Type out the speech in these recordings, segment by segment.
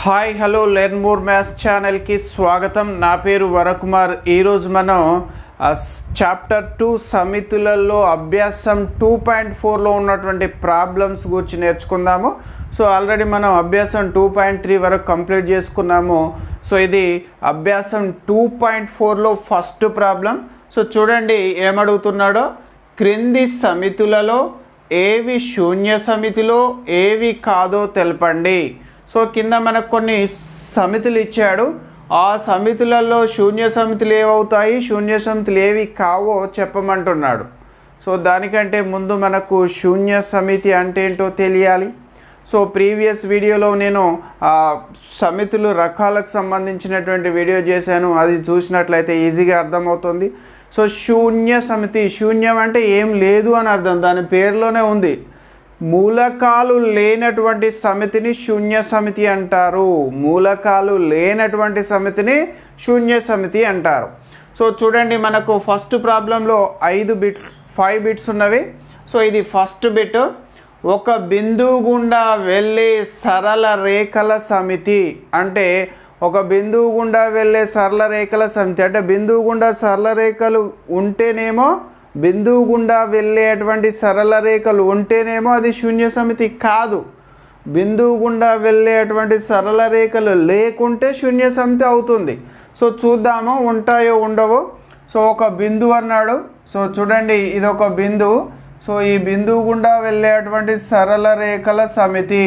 Hi hello learn more maths ఛానల్కి స్వాగతం. నా పేరు వర కుమార్. ఈరోజు మనం చాప్టర్ 2 సమితులలో అభ్యాసం 2.4లో ఉన్నటువంటి ప్రాబ్లమ్స్ గురించి నేర్చుకుందాము. సో ఆల్రెడీ మనం అభ్యాసం 2.3 వరకు కంప్లీట్ చేసుకున్నాము. సో ఇది అభ్యాసం 2.4లో ఫస్ట్ ప్రాబ్లం. సో చూడండి ఏమడుగుతున్నాడో, క్రింది సమితులలో ఏవి శూన్య సమితిలో ఏవి కాదో తెలపండి. సో కింద మనకు కొన్ని సమితులు ఇచ్చాడు. ఆ సమితులలో శూన్య సమితులు ఏవవుతాయి, శూన్య సమితులు ఏవి కావో చెప్పమంటున్నాడు. సో దానికంటే ముందు మనకు శూన్య సమితి అంటే ఏంటో తెలియాలి. సో ప్రీవియస్ వీడియోలో నేను సమితులు రకాలకు సంబంధించినటువంటి వీడియో చేశాను. అది చూసినట్లయితే ఈజీగా అర్థమవుతుంది. సో శూన్య సమితి, శూన్యం అంటే ఏం లేదు అని అర్థం, దాని పేరులోనే ఉంది. మూలకాలు లేనటువంటి సమితిని శూన్య సమితి అంటారు. మూలకాలు లేనటువంటి సమితిని శూన్య సమితి అంటారు. సో చూడండి, మనకు ఫస్ట్ ప్రాబ్లంలో 5 బిట్స్ ఉన్నవి. సో ఇది ఫస్ట్ బిట్. ఒక బిందువు గుండా వెళ్ళే సరళ రేఖల సమితి అంటే, ఒక బిందువు గుండా వెళ్ళే సరళ రేఖల సమితి అంటే బిందువు గుండా సరళ రేఖలు ఉంటేనేమో, బిందువు గుండా వెళ్ళేటువంటి సరళ రేఖలు ఉంటేనేమో అది శూన్య సమితి కాదు. బిందువు గుండా వెళ్ళేటువంటి సరళ రేఖలు లేకుంటే శూన్య సమితి అవుతుంది. సో చూద్దాము ఉంటాయో ఉండవో. సో ఒక బిందువు అన్నాడు. సో చూడండి, ఇది ఒక బిందువు. సో ఈ బిందువు గుండా వెళ్ళేటువంటి సరళ రేఖల సమితి.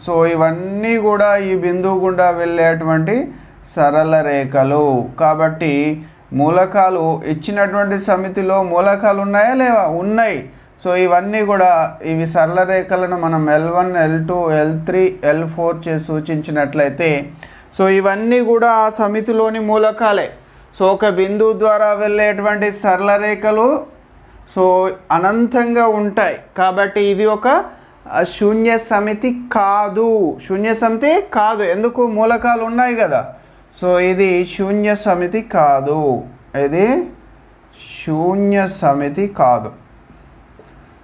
సో ఇవన్నీ కూడా ఈ బిందువు గుండా వెళ్ళేటువంటి సరళ రేఖలు. కాబట్టి మూలకాలు ఇచ్చినటువంటి సమితిలో మూలకాలు ఉన్నాయా లేవా? ఉన్నాయి. సో ఇవన్నీ కూడా ఇవి సరళ రేఖలను మనం L1, L2, L3, L4 చేసి సూచించినట్లయితే, సో ఇవన్నీ కూడా ఆ సమితిలోని మూలకాలే. సో ఒక బిందువు ద్వారా వెళ్ళేటువంటి సరళ రేఖలు సో అనంతంగా ఉంటాయి. కాబట్టి ఇది ఒక శూన్య సమితి కాదు. శూన్య సమితి కాదు, ఎందుకు? మూలకాలు ఉన్నాయి కదా. సో ఇది శూన్య సమితి కాదు, ఇది శూన్య సమితి కాదు.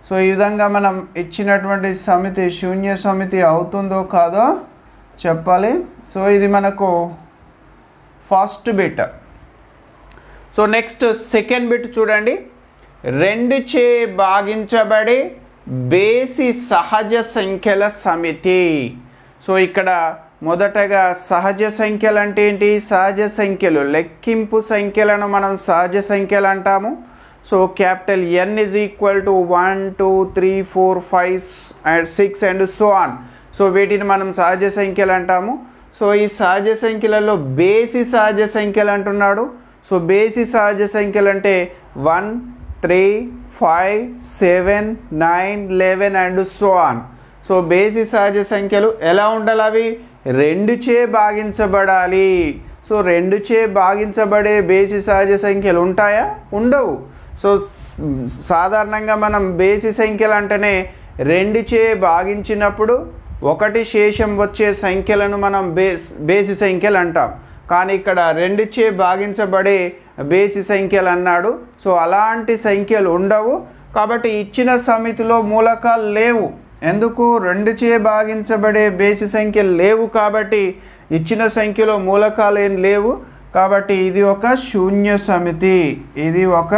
సో ఈ విధంగా మనం ఇచ్చినటువంటి సమితి శూన్య సమితి అవుతుందో కాదో చెప్పాలి. సో ఇది మనకు first bit. So next second bit చూడండి. 2 చే భాగించబడి బేసి సహజ సంఖ్యల సమితి. సో ఇక్కడ మొదటగా సహజ సంఖ్యలు అంటే ఏంటి? సహజ సంఖ్యలు, లెక్కింపు సంఖ్యలను మనం సహజ సంఖ్యలు అంటాము. So capital N is equal to 1, 2, 3, 4, 5 and 6 and so on. So వీటిని మనం సహజ సంఖ్యలు అంటాము. సో ఈ సహజ సంఖ్యలలో బేసి సహజ సంఖ్యలు అంటున్నాడు. సో బేసి సహజ సంఖ్యలు అంటే 1, 3, 5, 7, 9, 11 and so on. సో బేసి సహజ సంఖ్యలు ఎలా ఉండాలి? అవి 2 చే భాగించబడాలి. సో 2 చే భాగించబడే బేసి సహజ సంఖ్యలు ఉంటాయా? ఉండవు. సో సాధారణంగా మనం బేసి సంఖ్యలు అంటేనే 2 చే భాగించినప్పుడు 1 శేషం వచ్చే సంఖ్యలను మనం బేసి సంఖ్యలు అంటాం. కానీ ఇక్కడ 2 చే భాగించబడే బేసి సంఖ్యలు అన్నాడు. సో అలాంటి సంఖ్యలు ఉండవు. కాబట్టి ఇచ్చిన సమితిలో మూలకాలు లేవు. ఎందుకు? 2 చే భాగించబడే బేసి సంఖ్యలు లేవు కాబట్టి ఇచ్చిన సంఖ్యలో మూలకాలు ఏం లేవు. కాబట్టి ఇది ఒక శూన్య సమితి. ఇది ఒక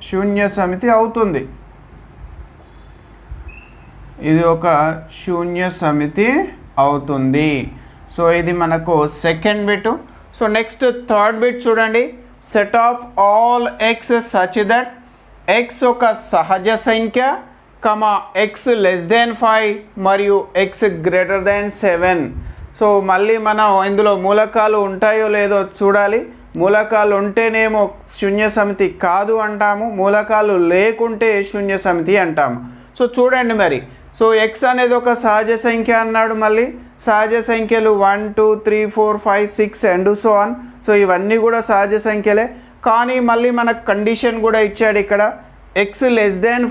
శూన్య సమితి అవుతుంది. ఇది ఒక శూన్య సమితి అవుతుంది. సో ఇది మనకు second bit. So next third bit చూడండి. Set of all x such that x ఒక సహజ సంఖ్య, x <5 మరియు x < 7. సో మళ్ళీ మనం ఇందులో మూలకాలు ఉంటాయో లేదో చూడాలి. మూలకాలు ఉంటేనేమో శూన్య సమితి కాదు అంటాము, మూలకాలు లేకుంటే శూన్య సమితి అంటాము. సో చూడండి మరి. సో x అనేది ఒక సహజ సంఖ్య అన్నాడు. మళ్ళీ సహజ సంఖ్యలు 1, 2, 3, 4, 5, 6 and so on. సో ఇవన్నీ కూడా సహజ సంఖ్యలే. కానీ మళ్ళీ మనకు కండిషన్ కూడా ఇచ్చాడు ఇక్కడ. x <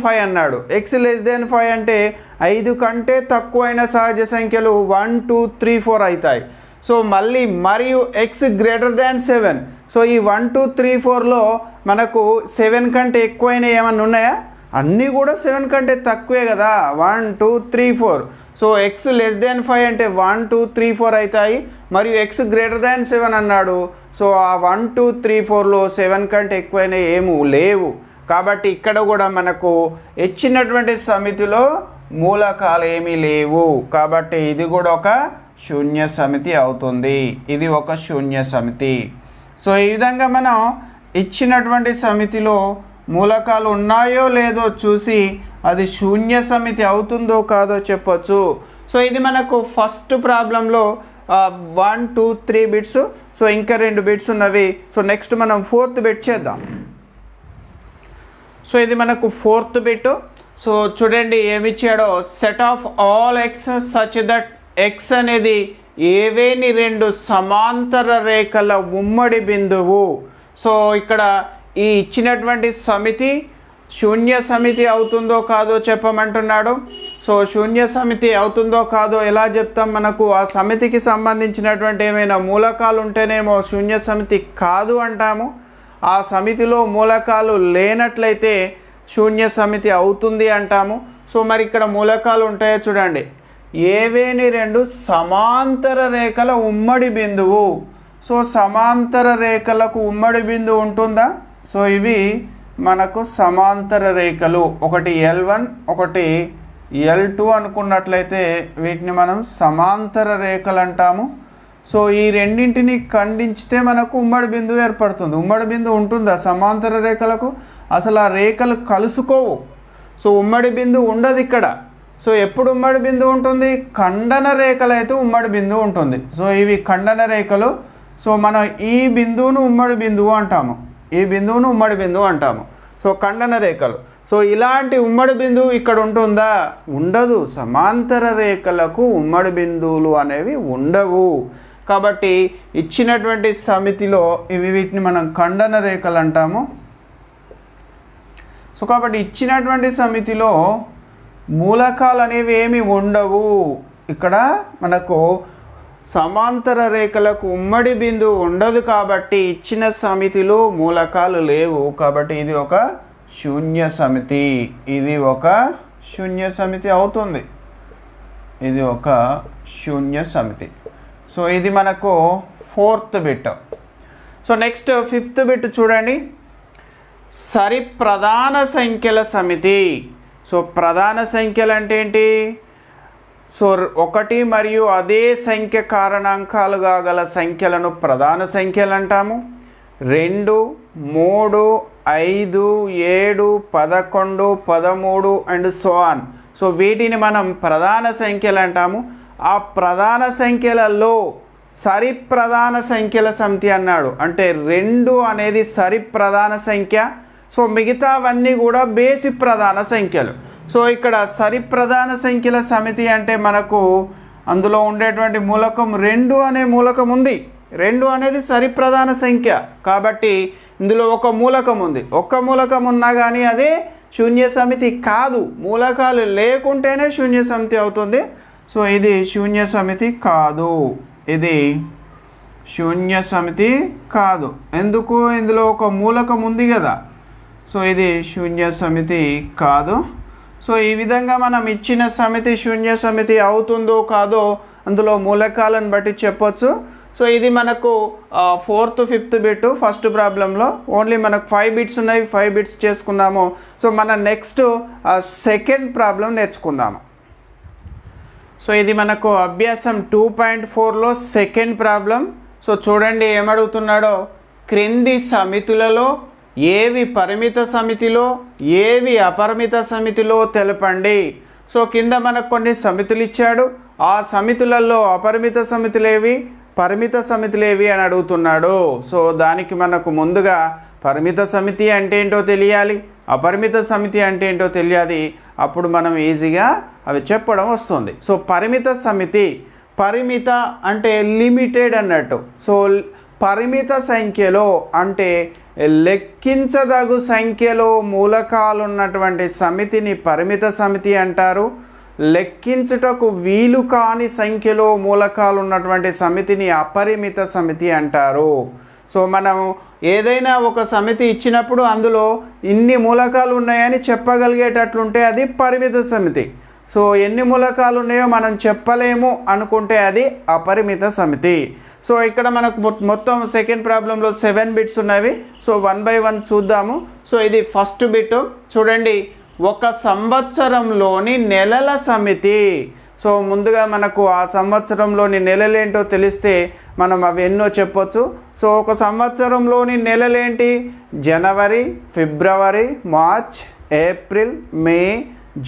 5 అన్నాడు. x < 5 అంటే 5 కంటే తక్కువైన సహజ సంఖ్యలు 1, 2, 3, 4 అవుతాయి. సో మళ్ళీ మరియు x < 7. సో ఈ 1, 2, 3, 4లో మనకు 7 కంటే ఎక్కువైన ఏమన్నా ఉన్నాయా? అన్నీ కూడా 7 కంటే తక్కువే కదా. 1, 2, 3, 4. సో x < 5 అంటే 1, 2, 3, 4 అవుతాయి. మరియు x గ్రేటర్ దాన్ 7 అన్నాడు. సో ఆ 1 2 3 4లో 7 కంటే ఎక్కువైనా ఏమీ లేవు. కాబట్టి ఇక్కడ కూడా మనకు ఇచ్చినటువంటి సమితిలో మూలకాలు ఏమీ లేవు. కాబట్టి ఇది కూడా ఒక శూన్య సమితి అవుతుంది. ఇది ఒక శూన్య సమితి. సో ఈ విధంగా మనం ఇచ్చినటువంటి సమితిలో మూలకాలు ఉన్నాయో లేదో చూసి అది శూన్య సమితి అవుతుందో కాదో చెప్పొచ్చు. సో ఇది మనకు ఫస్ట్ ప్రాబ్లంలో 1 2 3 బిట్స్. సో ఇంకా 2 బిట్స్ ఉన్నవి. సో నెక్స్ట్ మనం 4th బిట్ చేద్దాం. సో ఇది మనకు 4th బిట్. సో చూడండి ఏమిచ్చాడో, set of all x such that x అనేది ఏవేని 2 సమాంతర రేఖల ఉమ్మడి బిందువు. సో ఇక్కడ ఈ ఇచ్చినటువంటి సమితి శూన్య సమితి అవుతుందో కాదో చెప్పమంటున్నాడు. సో శూన్య సమితి అవుతుందో కాదో ఎలా చెప్తాం? మనకు ఆ సమితికి సంబంధించినటువంటి ఏమైనా మూలకాలు ఉంటేనేమో శూన్య సమితి కాదు అంటాము. ఆ సమితిలో మూలకాలు లేనట్లయితే శూన్య సమితి అవుతుంది అంటాము. సో మరి ఇక్కడ మూలకాలు ఉంటాయో చూడండి, ఏవేని 2 సమాంతర రేఖల ఉమ్మడి బిందువు. సో సమాంతర రేఖలకు ఉమ్మడి బిందువు ఉంటుందా? సో ఇవి మనకు సమాంతర రేఖలు, ఒకటి L1 ఒకటి L2 అనుకున్నట్లయితే వీటిని మనం సమాంతర రేఖలు అంటాము. సో ఈ రెండింటిని ఖండించితే మనకు ఉమ్మడి బిందువు ఏర్పడుతుంది. ఉమ్మడి బిందువు ఉంటుందా సమాంతర రేఖలకు? అసలు ఆ రేఖలు కలుసుకోవు. సో ఉమ్మడి బిందువు ఉండదు ఇక్కడ. సో ఎప్పుడు ఉమ్మడి బిందువు ఉంటుంది? ఖండన రేఖలు అయితే ఉమ్మడి బిందువు ఉంటుంది. సో ఇవి ఖండన రేఖలు. సో మనం ఈ బిందువును ఉమ్మడి బిందువు అంటాము, ఈ బిందువును ఉమ్మడి బిందువు అంటాము. సో ఖండన రేఖలు. సో ఇలాంటి ఉమ్మడి బిందువు ఇక్కడ ఉంటుందా? ఉండదు. సమాంతర రేఖలకు ఉమ్మడి బిందువులు అనేవి ఉండవు. కాబట్టి ఇచ్చినటువంటి సమితిలో వీటిని మనం ఖండన రేఖలు అంటాము. సో కాబట్టి ఇచ్చినటువంటి సమితిలో మూలకాలు అనేవి ఏమి ఉండవు. ఇక్కడ మనకు సమాంతర రేఖలకు ఉమ్మడి బిందువు ఉండదు కాబట్టి ఇచ్చిన సమితిలో మూలకాలు లేవు. కాబట్టి ఇది ఒక శూన్య సమితి. ఇది ఒక శూన్య సమితి అవుతుంది. ఇది ఒక శూన్య సమితి. సో ఇది మనకు 4th bit. So next 5th bit చూడండి, సరి ప్రధాన సంఖ్యల సమితి. సో ప్రధాన సంఖ్యలు అంటే ఏంటి? సో 1 మరియు అదే సంఖ్య కారణాంకాలుగా గల సంఖ్యలను ప్రధాన సంఖ్యలు అంటాము. 2 3 5 7 11 13 అండ్ సో ఆన్. సో వీటిని మనం ప్రధాన సంఖ్యలు అంటాము. ఆ ప్రధాన సంఖ్యలలో సరి ప్రధాన సంఖ్యల సమితి అన్నాడు. అంటే 2 అనేది సరి ప్రధాన సంఖ్య. సో మిగతావన్నీ కూడా బేసి ప్రధాన సంఖ్యలు. సో ఇక్కడ సరి ప్రధాన సంఖ్యల సమితి అంటే మనకు అందులో ఉండేటువంటి మూలకం 2 అనే మూలకం ఉంది. 2 అనేది సరి ప్రధాన సంఖ్య కాబట్టి ఇందులో ఒక మూలకం ఉంది. ఒక్క మూలకం ఉన్నా కానీ అదే శూన్య సమితి కాదు. మూలకాలు లేకుంటేనే శూన్య సమితి అవుతుంది. సో ఇది శూన్య సమితి కాదు. ఇది శూన్య సమితి కాదు. ఎందుకు? ఇందులో ఒక మూలకం ఉంది కదా. సో ఇది శూన్య సమితి కాదు. సో ఈ విధంగా మనం ఇచ్చిన సమితి శూన్య సమితి అవుతుందో కాదో అందులో మూలకాలను బట్టి చెప్పొచ్చు. సో ఇది మనకు 4th 5th బిట్. ఫస్ట్ ప్రాబ్లంలో ఓన్లీ మనకు 5 బిట్స్ ఉన్నాయి, 5 బిట్స్ చేసుకున్నాము. సో మన నెక్స్ట్ 2nd ప్రాబ్లం నేర్చుకుందాము. సో ఇది మనకు అభ్యాసం 2.4లో 2nd ప్రాబ్లం. సో చూడండి ఏమడుగుతున్నాడో, క్రింది సమితులలో ఏవి పరిమిత సమితిలో ఏవి అపరిమిత సమితిలో తెలపండి. సో కింద మనకు కొన్ని సమితులు ఇచ్చాడు. ఆ సమితులలో అపరిమిత సమితులేవి పరిమిత సమితులేవి అని అడుగుతున్నాడు. సో దానికి మనకు ముందుగా పరిమిత సమితి అంటే ఏంటో తెలియాలి, అపరిమిత సమితి అంటే ఏంటో తెలియాలి. అప్పుడు మనం ఈజీగా అవి చెప్పడం వస్తుంది. సో పరిమిత సమితి, పరిమిత అంటే లిమిటెడ్ అన్నట్టు. సో పరిమిత సంఖ్యలో అంటే లెక్కించదగు సంఖ్యలో మూలకాలు ఉన్నటువంటి సమితిని పరిమిత సమితి అంటారు. లెక్కించుటకు వీలు కాని సంఖ్యలో మూలకాలు ఉన్నటువంటి సమితిని అపరిమిత సమితి అంటారు. సో మనం ఏదైనా ఒక సమితి ఇచ్చినప్పుడు అందులో ఇన్ని మూలకాలు ఉన్నాయని చెప్పగలిగేటట్లుంటే అది పరిమిత సమితి. సో ఎన్ని మూలకాలు ఉన్నాయో మనం చెప్పలేము అనుకుంటే అది అపరిమిత సమితి. సో ఇక్కడ మనకు మొత్తం సెకండ్ ప్రాబ్లంలో 7 బిట్స్ ఉన్నవి. సో 1 బై 1 చూద్దాము. సో ఇది ఫస్ట్ బిట్ చూడండి, ఒక సంవత్సరంలోని నెలల సమితి. సో ముందుగా మనకు ఆ సంవత్సరంలోని నెలలేంటో తెలిస్తే మనం అవి ఎన్నో చెప్పొచ్చు. సో ఒక సంవత్సరంలోని నెలలేంటి? జనవరి, ఫిబ్రవరి, March, April, May,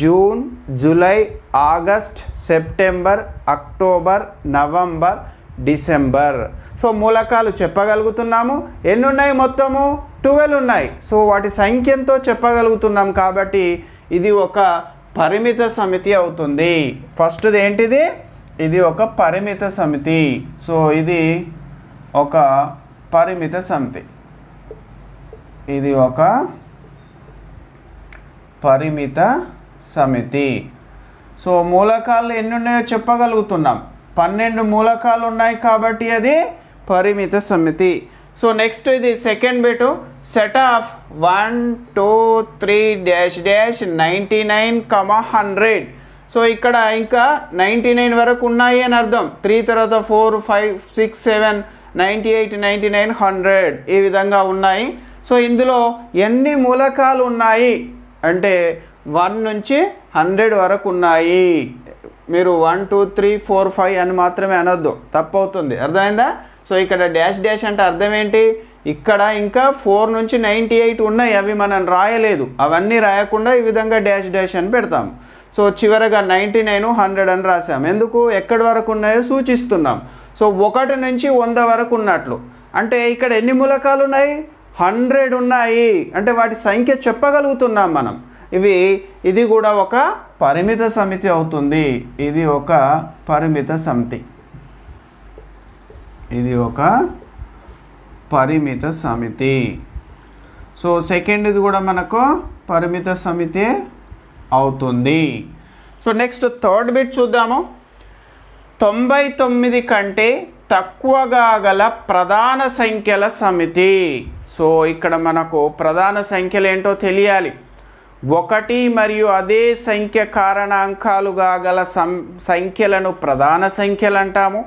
June, July, August, September, October, November, December. So మూలకాలు చెప్పగలుగుతున్నాము. ఎన్ని ఉన్నాయి? మొత్తము 12 ఉన్నాయి. సో వాటి సంఖ్యంతో చెప్పగలుగుతున్నాం కాబట్టి ఇది ఒక పరిమిత సమితి అవుతుంది. ఫస్ట్ది ఏంటిది? ఇది ఒక పరిమిత సమితి. సో ఇది ఒక పరిమిత సమితి. ఇది ఒక పరిమిత సమితి. సో మూలకాలు ఎన్ని ఉన్నాయో చెప్పగలుగుతున్నాం. 12 మూలకాలు ఉన్నాయి కాబట్టి అది పరిమిత సమితి. సో నెక్స్ట్ ఇది second bit, set of 1 2 3 dash dash 99, 100. So ఇక్కడ ఇంకా 99 వరకు ఉన్నాయి అని అర్థం. 3 తర్వాత 4 5 6 7 98 99 100 ఈ విధంగా ఉన్నాయి. సో ఇందులో ఎన్ని మూలకాలు ఉన్నాయి అంటే 1 నుంచి 100 వరకు ఉన్నాయి. మీరు 1 2 3 4 5 అని మాత్రమే అనొద్దు, తప్పవుతుంది. అర్థమైందా? సో ఇక్కడ డాష్ డాష్ అంటే అర్థం ఏంటి? ఇక్కడ ఇంకా 4 నుంచి 98 ఉన్నాయి, అవి మనం రాయలేదు. అవన్నీ రాయకుండా ఈ విధంగా డాష్ డాష్ అని పెడతాం. సో చివరగా 99 100 అని రాసాం. ఎందుకు? ఎక్కడి వరకు ఉన్నాయో సూచిస్తున్నాం. సో 1 నుంచి 100 వరకు ఉన్నట్లు. అంటే ఇక్కడ ఎన్ని మూలకాలు ఉన్నాయి? 100 ఉన్నాయి. అంటే వాటి సంఖ్య చెప్పగలుగుతున్నాం మనం. ఇది కూడా ఒక పరిమిత సమితి అవుతుంది. ఇది ఒక పరిమిత సమితి. ఇది ఒక పరిమిత సమితి. సో సెకండ్ది కూడా మనకు పరిమిత సమితి అవుతుంది. సో నెక్స్ట్ థర్డ్ బిట్ చూద్దాము. 99 కంటే తక్కువగా గల ప్రధాన సంఖ్యల సమితి. సో ఇక్కడ మనకు ప్రధాన సంఖ్యలు ఏంటో తెలియాలి. 1 మరియు అదే సంఖ్య కారణాంకాలుగా గల సంఖ్యలను ప్రధాన సంఖ్యలు అంటాము.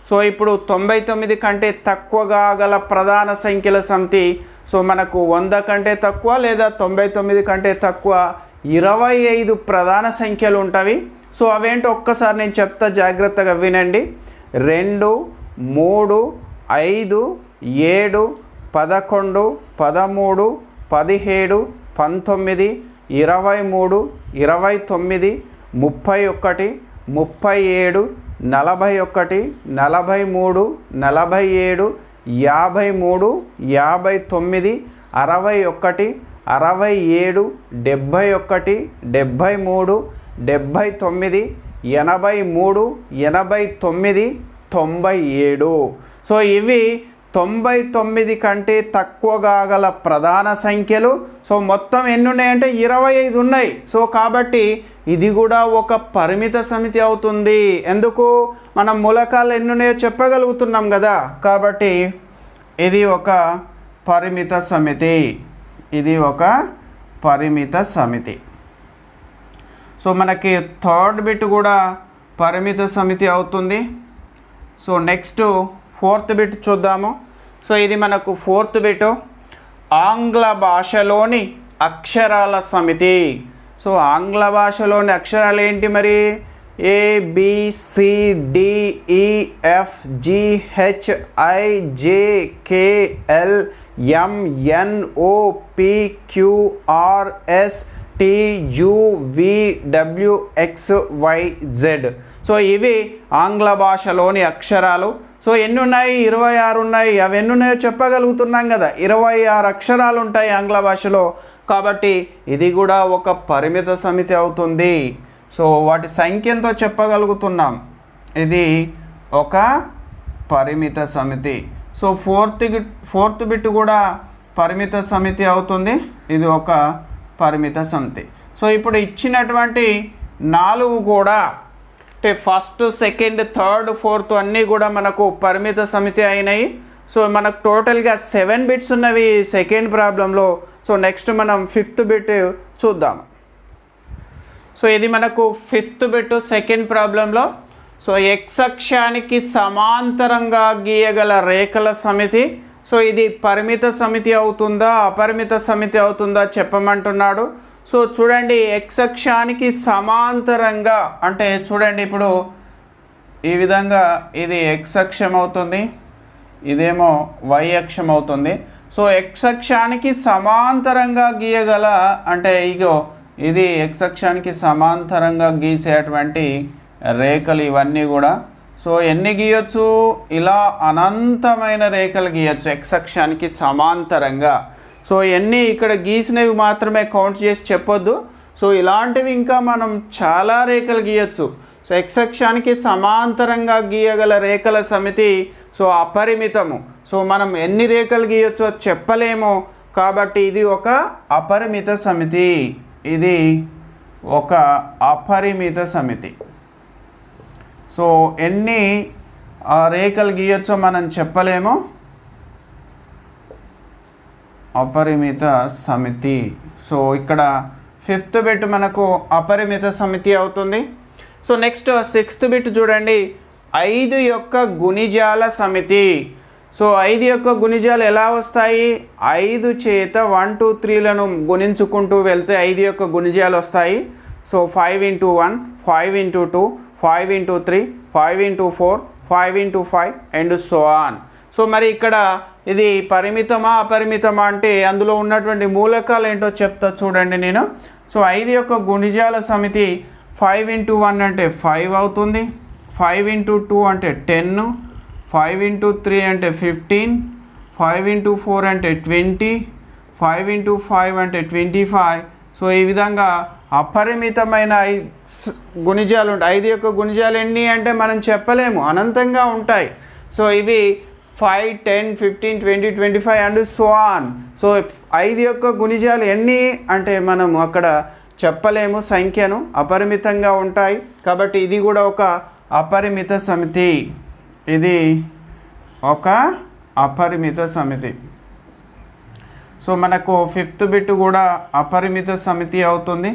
సో ఇప్పుడు 99 కంటే తక్కువగా గల ప్రధాన సంఖ్యల సమితి. సో మనకు 100 కంటే తక్కువ లేదా 99 కంటే తక్కువ 25 ప్రధాన సంఖ్యలు ఉంటాయి. సో అవేంటో ఒక్కసారి నేను చెప్తా, జాగ్రత్తగా వినండి. 2 3 5 7 11 13 17 19 23 29 31 37 41 43 47 53 59 61 67 71 73 79 83 89 97. సో ఇవి 99 కంటే తక్కువగా గల ప్రధాన సంఖ్యలు. సో మొత్తం ఎన్ని ఉన్నాయంటే 25 ఉన్నాయి. సో కాబట్టి ఇది కూడా ఒక పరిమిత సమితి అవుతుంది. ఎందుకు? మనం మూలకాలు ఎన్ని ఉన్నాయో చెప్పగలుగుతున్నాం కదా, కాబట్టి ఇది ఒక పరిమిత సమితి. ఇది ఒక పరిమిత సమితి. సో మనకి థర్డ్ బిట్ కూడా పరిమిత సమితి అవుతుంది. సో నెక్స్ట్ ఫోర్త్ బిట్ చూద్దాము. సో ఇది మనకు ఫోర్త్ బిట్, ఆంగ్ల భాషలోని అక్షరాల సమితి. సో ఆంగ్ల భాషలోని అక్షరాలు ఏంటి మరి? ABCDEFGHIJKLMNOPQRSTUVWXYZ. సో ఇవి ఆంగ్ల భాషలోని అక్షరాలు. సో ఎన్ని ఉన్నాయి? 26 ఉన్నాయి. అవి ఎన్ని ఉన్నాయో చెప్పగలుగుతున్నాం కదా. 26 అక్షరాలు ఉంటాయి ఆంగ్ల భాషలో. కాబట్టి ఇది కూడా ఒక పరిమిత సమితి అవుతుంది. సో వాటి సంఖ్యతో చెప్పగలుగుతున్నాం. ఇది ఒక పరిమిత సమితి. సో ఫోర్త్ బిట్ కూడా పరిమిత సమితి అవుతుంది. ఇది ఒక పరిమిత సమితి. సో ఇప్పుడు ఇచ్చినటువంటి 4 కూడా అంటే ఫస్ట్ సెకండ్ థర్డ్ ఫోర్త్ అన్నీ కూడా మనకు పరిమిత సమితి అయినాయి. సో మనకు టోటల్గా 7 బిట్స్ ఉన్నవి సెకండ్ ప్రాబ్లంలో. సో నెక్స్ట్ మనం 5th బిట్ చూద్దాం. సో ఇది మనకు 5th బిట్ సెకండ్ ప్రాబ్లంలో. సో x అక్షానికి సమాంతరంగా గీయగల రేఖల సమితి. సో ఇది పరిమిత సమితి అవుతుందా అపరిమిత సమితి అవుతుందా చెప్పమంటున్నాడు. సో చూడండి, x అక్షానికి సమాంతరంగా అంటే చూడండి, ఇప్పుడు ఈ విధంగా ఇది x అక్షం అవుతుంది, ఇదేమో y అక్షం అవుతుంది. సో x అక్షానికి సమాంతరంగా గీయగల అంటే ఇగో ఇది x అక్షానికి సమాంతరంగా గీసేటువంటి రేఖలు ఇవన్నీ కూడా. సో ఎన్ని గీయొచ్చు? ఇలా అనంతమైన రేఖలు గీయొచ్చు x అక్షానికి సమాంతరంగా. సో ఎన్ని ఇక్కడ గీసినవి మాత్రమే కౌంట్ చేసి చెప్పొద్దు. సో ఇలాంటివి ఇంకా మనం చాలా రేఖలు గీయొచ్చు. సో x అక్షానికి సమాంతరంగా గీయగల రేఖల సమితి సో అపరిమితము. సో మనం ఎన్ని రేఖలు గీయొచ్చో చెప్పలేము, కాబట్టి ఇది ఒక అపరిమిత సమితి. ఇది ఒక అపరిమిత సమితి. సో ఎన్ని రేఖలు గీయొచ్చో మనం చెప్పలేము, అపరిమిత సమితి. సో ఇక్కడ 5th బిట్ మనకు అపరిమిత సమితి అవుతుంది. సో నెక్స్ట్ 6th బిట్ చూడండి, 5 యొక్క గుణిజాల సమితి. సో 5 యొక్క గుణిజాలు ఎలా వస్తాయి? 5 చేత 1 2 3లను గుణించుకుంటూ వెళ్తే 5 యొక్క గుణిజాలు వస్తాయి. So 5 × 1, 5 × 2, 5 × 3, 5 × 4, 5 × 5 and so on. So మరి ఇక్కడ ఇది పరిమితమా అపరిమితమా అంటే అందులో ఉన్నటువంటి మూలకాలు ఏంటో చెప్తా చూడండి నేను. సో 5 యొక్క గుణిజాల సమితి 5 × 1 అంటే 5 అవుతుంది, 5 × 2 అంటే 10, 5 × 3 అంటే 15, 5 × 4 అంటే 20, 5 × 5 అంటే 25. సో ఈ విధంగా అపరిమితమైన గుణిజాలు ఉంటాయి. 5 యొక్క గుణిజాలు ఎన్ని అంటే మనం చెప్పలేము, అనంతంగా ఉంటాయి. సో ఇవి 5, 10, 15, 20, 25 అండ్ సో ఆన్. సో 5 యొక్క గుణిజాలు ఎన్ని అంటే మనం అక్కడ చెప్పలేము సంఖ్యను, అపరిమితంగా ఉంటాయి. కాబట్టి ఇది కూడా ఒక అపరిమిత సమితి. ఇది ఒక అపరిమిత సమితి. సో మనకు 5th బిట్ కూడా అపరిమిత సమితి అవుతుంది,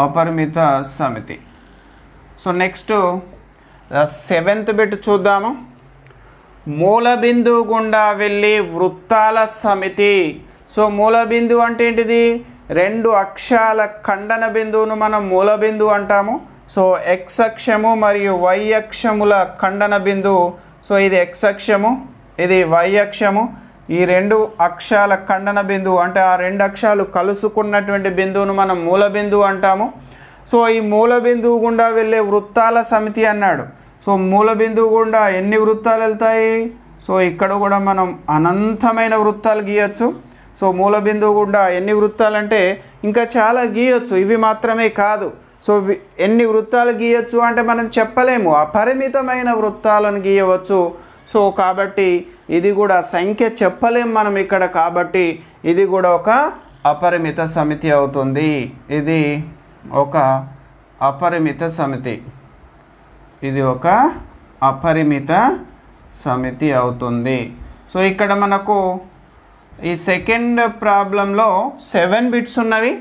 అపరిమిత సమితి. సో నెక్స్ట్ 7th బిట్ చూద్దాము. మూల బిందువు గుండా వెళ్ళి వృత్తాల సమితి. సో మూల బిందువు అంటే ఏంటిది? 2 అక్షాల ఖండన బిందువును మనం మూల బిందువు అంటాము. సో x అక్షము మరియు y అక్షముల ఖండన బిందువు. సో ఇది x అక్షము, ఇది y అక్షము. ఈ 2 అక్షాల ఖండన బిందువు అంటే ఆ 2 అక్షాలు కలుసుకున్నటువంటి బిందువును మనం మూల బిందువు అంటాము. సో ఈ మూల బిందువు గుండా వెళ్ళే వృత్తాల సమితి అన్నాడు. సో మూల బిందువు గుండా ఎన్ని వృత్తాలు వెళ్తాయి? సో ఇక్కడ కూడా మనం అనంతమైన వృత్తాలు గీయచ్చు. సో మూల బిందువు గుండా ఎన్ని వృత్తాలు అంటే ఇంకా చాలా గీయచ్చు, ఇవి మాత్రమే కాదు. సో ఎన్ని వృత్తాలు గీయచ్చు అంటే మనం చెప్పలేము, అపరిమితమైన వృత్తాలను గీయవచ్చు. సో కాబట్టి ఇది కూడా సంఖ్య చెప్పలేము మనం ఇక్కడ, కాబట్టి ఇది కూడా ఒక అపరిమిత సమితి అవుతుంది. ఇది ఒక అపరిమిత సమితి, ఇది ఒక అపరిమిత సమితి అవుతుంది. సో ఇక్కడ మనకు ఈ సెకండ్ ప్రాబ్లంలో 7 బిట్స్ ఉన్నవి.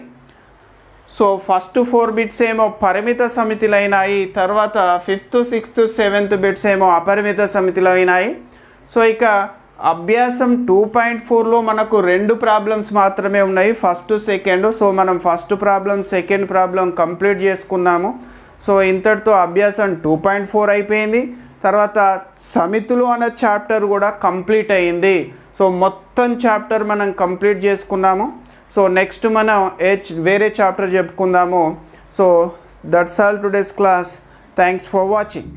సో ఫస్ట్ 4 బిట్స్ ఏమో పరిమిత సమితిలు అయినాయి, తర్వాత 5th 6th 7th బిట్స్ ఏమో అపరిమిత సమితిలు అయినాయి. సో ఇక అభ్యాసం 2.4లో మనకు 2 ప్రాబ్లమ్స్ మాత్రమే ఉన్నాయి, ఫస్ట్ సెకండ్. సో మనం first problem second problem complete చేసుకున్నాము. సో ఇంతటితో అభ్యాసం 2.4 అయిపోయింది. తర్వాత సమితులు అనే చాప్టర్ కూడా కంప్లీట్ అయ్యింది. సో మొత్తం చాప్టర్ మనం కంప్లీట్ చేసుకున్నాము. సో నెక్స్ట్ మనం వేరే చాప్టర్ చెప్పుకుందాము. So that's all today's class. Thanks for watching.